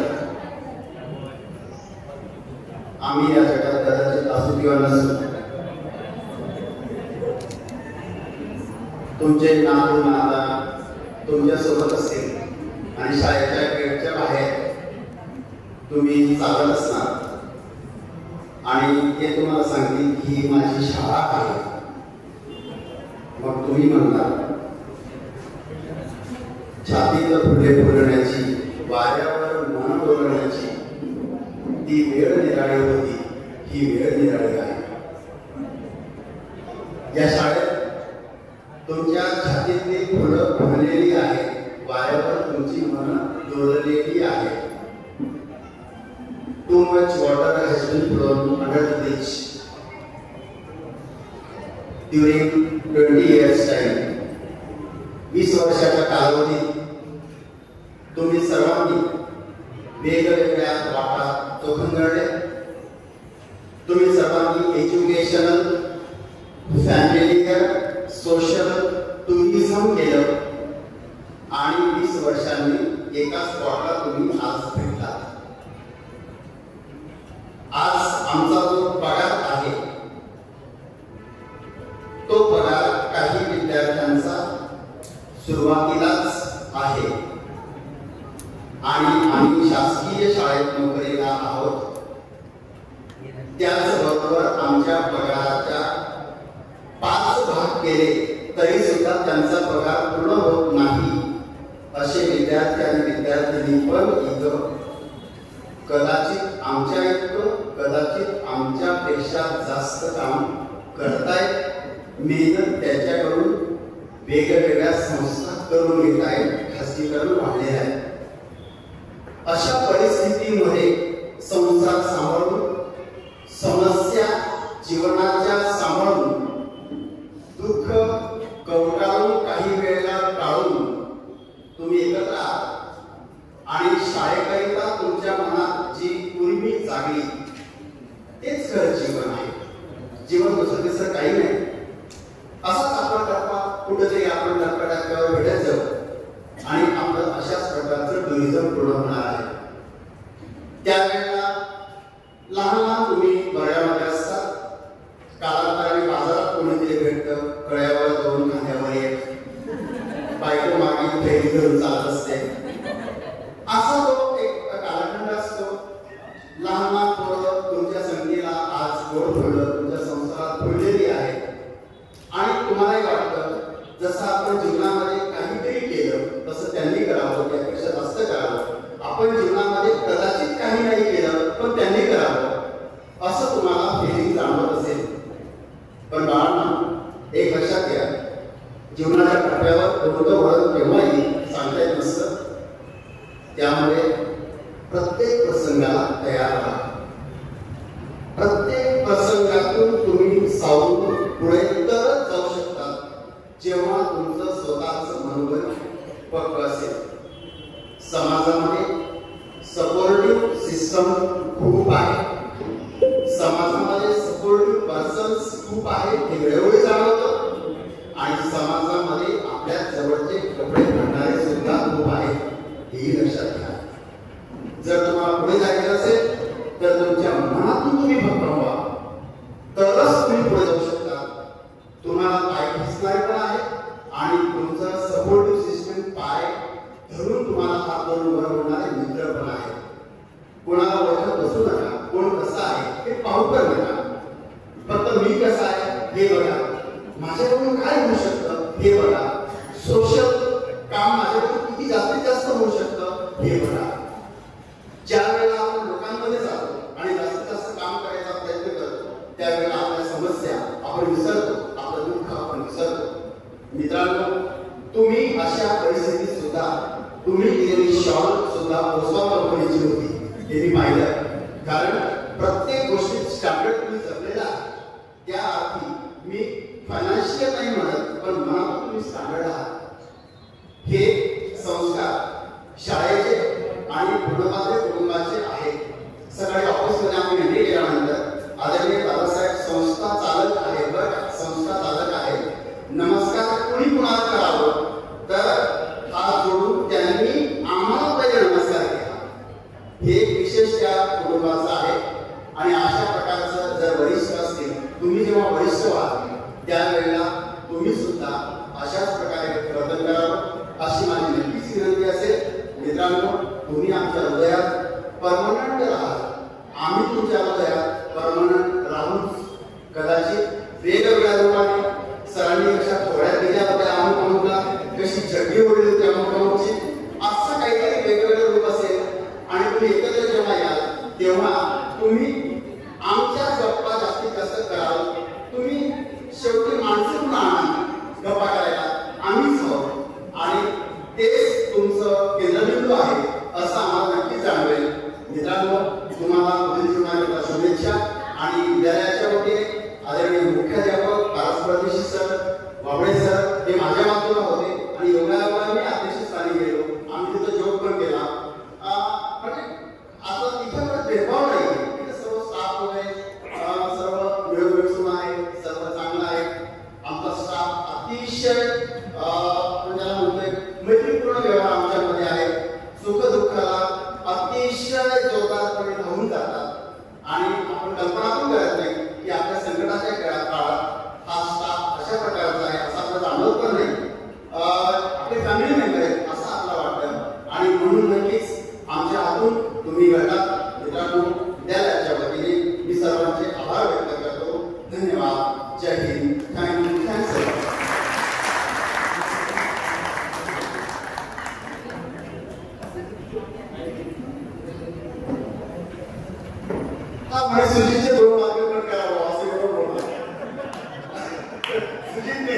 आम्ही या जगात कदाचित असू किंवा नसू, तुमचे नातू नाता तुमच्या सोबत असतील आणि शाळेच्या गेटच्या बाहेर तुम्ही चालत असणार आणि ते तुम्हाला सांगतील की ही माझी शाळा आहे. मग तुम्ही म्हणता छातीला फुले फुलण्याची, वाऱ्यावर मन डोलण्याची ती वेळ निराळी होती, ही वेळ निराळी आहे. या शाळेत तुमच्या छातीतली फुलं फुललेली आहेत, वाऱ्यावर तुमची मन डोललेली आहे. Too much water has been flown under the bridge during 20 years time. 20 वर्षाच्या कालावधीत तुम्ही सर्वांनी वेगवेगळ्या वाटा चोखंदळले. तुम्ही सर्वांनी एज्युकेशनल, फॅमिलियर, सोशल टुरिझम केलं आणि 20 वर्षांनी एका स्पॉटला तुम्ही आज भेटला. आज आमचा जो पगार आहे तो पगार काही विद्यार्थ्यांचा सुरुवातीलाच आहे आणि आम्ही शासकीय शाळेत नोकरीला आहोत. त्याचबरोबर आमच्या पगाराच्या 5 भाग केले तरी सुद्धा त्यांचा पगार पूर्ण होत नाही असे विद्यार्थी आणि विद्यार्थिनी पण इथं कदाचित आमच्या इतकं, कदाचित आमच्यापेक्षा जास्त काम करतायत. मेहनत त्याच्याकडून वेगवेगळ्या संस्था करून घेत आहेत, खासगीकरण वाढले आहे. अशा परिस्थितीमध्ये संसार सांभाळून, समस्या जीवनाच्या सांभाळून, दुःख कवटाळून, काही वेळेला टाळून तुम्ही एकत्र आहात आणि शाळेकरिता तुमच्या मनात जी उर्मी जागली तेच खरं जीवन आहे. जीवन दुसरं काही नाही. असाच आपण टप्पा कुठेतरी आपण टप्प्यावर भेटायचं आणि आपलं अशाच प्रकारचं टुरिझम पूर्ण होणार आहे. त्यावेळेला लहान लहान तुम्ही गळ्यामध्ये असतात, कालांतराने बाजारात कोणीतरी भेटतं, गळ्यावर दोन खांद्यावर एक, बायको मागे फेरी घेऊन चालत असते. असा तो एक कालखंड असतो. लहान लहान पोरं तुमच्या संगतीला आज गोड फुललं, तुमच्या संसारात फुललेली आहे आणि तुम्हालाही वाटतं जसं आपण जीवनामध्ये काहीतरी केलं तसं त्यांनी करावं, त्यापेक्षा जास्त करावं. आपण जीवनामध्ये कदाचित काही नाही केलं पण त्यांनी करावं असं तुम्हाला फिलिंग जाणवत असेल. पण बाळांना एक लक्षात घ्या, जीवनाच्या टप्प्यावर कोणतं वळण केव्हाही सांगता येत नसतं. त्यामुळे प्रत्येक प्रसंगाला तयार राहा. प्रत्येक प्रसंगातून तुम्ही सावरून पुढे तरच जाऊ शकता जेव्हा तुमचं स्वतःचं मनोबल पक्क असेल. समाजामध्ये सपोर्टिव्ह सिस्टम खूप आहे, समाजामध्ये सपोर्टिव्ह पर्सन्स खूप आहे हे वेळोवेळी जाणवतं आणि समाजामध्ये आपल्या जवळचे कपडे घालणारे सुद्धा खूप आहेत हेही लक्षात घ्या. जर तुम्हाला पुढे जायचं असेल तर तुमच्या मनातून तुम्ही भक्त व्हा, तरच तुम्ही पुढे जाऊ शकता. तुम्हाला पाय खेचणारे पण आहे आणि तुमचं सपोर्टिव्ह सिस्टम पाय धरून तुम्हाला हात धरून वर होणारे मित्र पण आहे. कोणाला ओळखत बसू नका, कोण कसं आहे हे पाहू पण नका. फक्त मी कसा आहे हे बघा, माझ्याकडून काय होऊ शकतं हे बघा, सोशल काम माझ्याकडून किती जास्तीत जास्त होऊ शकतं हे बघा. ज्या वेळेला आपण लोकांमध्ये जातो आणि जास्तीत जास्त काम करायचा प्रयत्न करतो त्यावेळेला आपल्या समस्या आपण विसरतो, आपलं दुःख आपण विसरतो. मित्रांनो, तुम्ही अशा परिस्थितीत सुद्धा तुम्ही दिलेली शॉल सुद्धा पोस्टा कंपनीची होती हे मी पाहिलं. कारण प्रत्येक गोष्टीत स्टँडर्ड तुम्ही जपलेला आहे. त्या अर्थी मी फायनान्शियल नाही म्हणत पण मनातून तुम्ही स्टँडर्ड आहात. हे संस्कार शाळेचे आणि पूर्णमात्र कुटुंबाचे आहेत. सकाळी ऑफिसमध्ये आम्ही एंट्री केल्यानंतर आदरणीय दादासाहेब संस्था चालक आहे, बरं संस्था चालक आहे, नमस्कार कोणी कुणाला करावं तर हात जोडून त्यांनी आम्हाला पहिले नमस्कार केला. हे विशेष त्या कुटुंबाचं आहे आणि अशा प्रकारचं जर वरिष्ठ असतील, तुम्ही जेव्हा वरिष्ठ व्हाल त्यावेळेला तुम्ही सुद्धा अशाच प्रकारे वर्तन करावं अशी माझी नक्कीच विनंती असेल. मित्रांनो, तुम्ही आमच्या हृदयात परमनंट राहाल, आम्ही तुमच्या हृदयात परमनंट राहून कदाचित वेगवेगळ्या रूपाने सरांनी कशा थोड्या दिल्या होत्या अमुकला, कशी चड्डी ओढली होती अमुकची, असं काहीतरी वेगवेगळं रूप असेल आणि तुम्ही एकत्र जेव्हा याल तेव्हा तुम्ही आमच्या गप्पा जास्तीत जास्त कराल. तुम्ही शेवटी माणसं आणा गप्पा करायला, आम्हीच आहोत आणि तेच तुमचं केंद्रबिंदू आहे असं आम्हाला नक्की जाणवेल. मित्रांनो, तुम्हाला पुढील जीवनाकरता शुभेच्छा आणि विद्यालयाच्या वतीने आदरणीय मुख्याध्यापक परस्परदेशी सर, वाबळे सर हे माझ्या बाजूला होते आणि योगायोगाने मी अध्यक्षस्थानी गेलो. आम्ही तिथं जोग पण केला. म्हणजे आता तिथं भेदभाव नाही, तिथं सर्व स्टाफ वगैरे सर्व मिळून आहे, सर्व चांगलं आहे. आमचा स्टाफ अतिशय म्हणजे म्हणतोय मैत्रीपूर्ण व्यवहार आमच्यामध्ये आहे. सुखदुःखाला अतिशय जोरदारपणे धावून जातात आणि आपण कल्पना पण करत नाही की आपल्या संकटाच्या काळात हा स्टाफ अशा प्रकारचा आहे असं आपल्याला जाणवत पण नाही. आपले फॅमिली मेंबर आहेत असं आपल्याला वाटतं आणि म्हणून नक्कीच आमच्या हातून तुम्ही घडलात. मित्रांनो, विद्यालयाच्या वतीने मी सर्वांचे आभार व्यक्त करतो. धन्यवाद. जय हिंद. थँक्यू. सुजितचे दोन मार्ग पण करावं असे बरोबर बोलला. सुजितने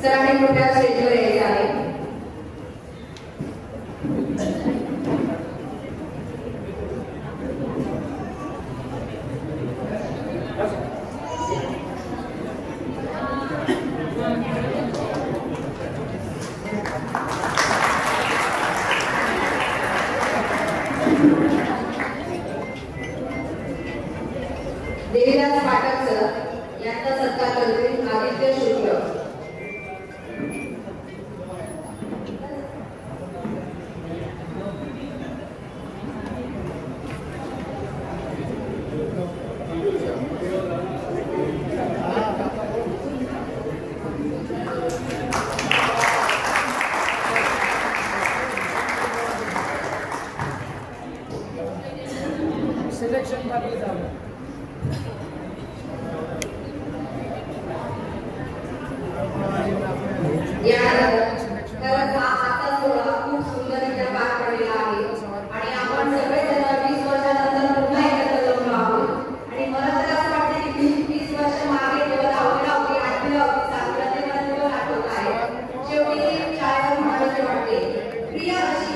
सरांनी मोठ्या स्टेजवर यायचे आहे. देवीदास पाठक सर यांचा सत्कार करतील आदित्य शुक्ल. खरंच हा आजचा सोहळा खूप सुंदररित्या पार पडलेला आहे आणि आपण सगळेजण 20 वर्षानंतर पुन्हा एकत्र जमलो आहोत आणि मला तर असं वाटतं की 20 वर्ष मागे जेव्हा 10वीला होती 8वीला होती 7वीला ते मला तेव्हा आठवत आहे. शेवटी शाळेवर म्हणायचे वाटते प्रिय अशी